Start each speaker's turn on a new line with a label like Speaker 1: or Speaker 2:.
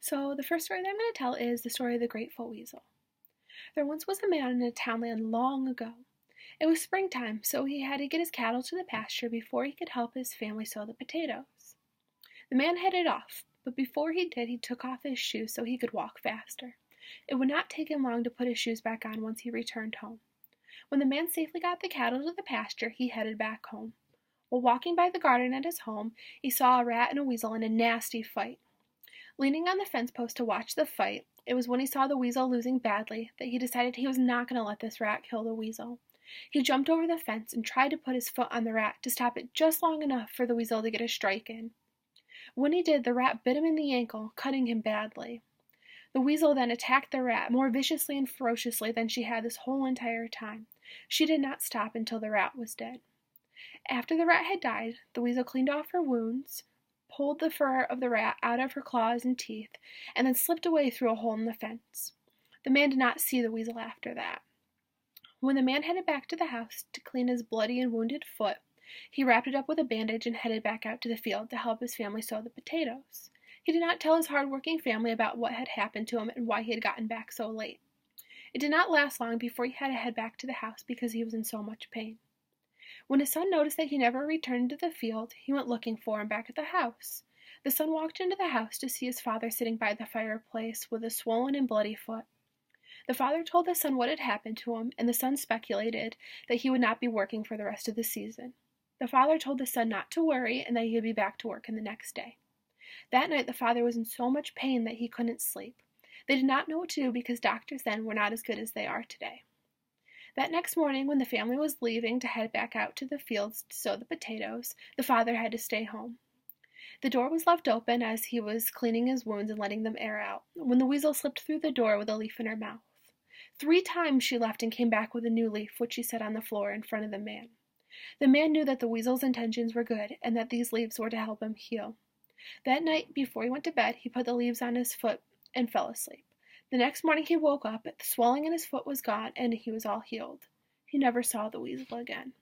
Speaker 1: So, the first story that I'm going to tell is the story of the Grateful Weasel. There once was a man in a townland long ago. It was springtime, so he had to get his cattle to the pasture before he could help his family sow the potatoes. The man headed off, but before he did, he took off his shoes so he could walk faster. It would not take him long to put his shoes back on once he returned home. When the man safely got the cattle to the pasture, he headed back home. While walking by the garden at his home, he saw a rat and a weasel in a nasty fight. Leaning on the fence post to watch the fight, it was when he saw the weasel losing badly that he decided he was not going to let this rat kill the weasel. He jumped over the fence and tried to put his foot on the rat to stop it just long enough for the weasel to get a strike in. When he did, the rat bit him in the ankle, cutting him badly. The weasel then attacked the rat more viciously and ferociously than she had this whole entire time. She did not stop until the rat was dead. After the rat had died, the weasel cleaned off her wounds, pulled the fur of the rat out of her claws and teeth, and then slipped away through a hole in the fence. The man did not see the weasel after that. When the man headed back to the house to clean his bloody and wounded foot, he wrapped it up with a bandage and headed back out to the field to help his family sow the potatoes. He did not tell his hard-working family about what had happened to him and why he had gotten back so late. It did not last long before he had to head back to the house because he was in so much pain. When his son noticed that he never returned to the field, he went looking for him back at the house. The son walked into the house to see his father sitting by the fireplace with a swollen and bloody foot. The father told the son what had happened to him, and the son speculated that he would not be working for the rest of the season. The father told the son not to worry and that he would be back to work the next day. That night the father was in so much pain that he couldn't sleep. They did not know what to do because doctors then were not as good as they are today. That next morning, when the family was leaving to head back out to the fields to sow the potatoes, the father had to stay home. The door was left open as he was cleaning his wounds and letting them air out, when the weasel slipped through the door with a leaf in her mouth. 3 times she left and came back with a new leaf, which she set on the floor in front of the man. The man knew that the weasel's intentions were good and that these leaves were to help him heal. That night, before he went to bed, he put the leaves on his foot and fell asleep. The next morning he woke up, the swelling in his foot was gone, and he was all healed. He never saw the weasel again.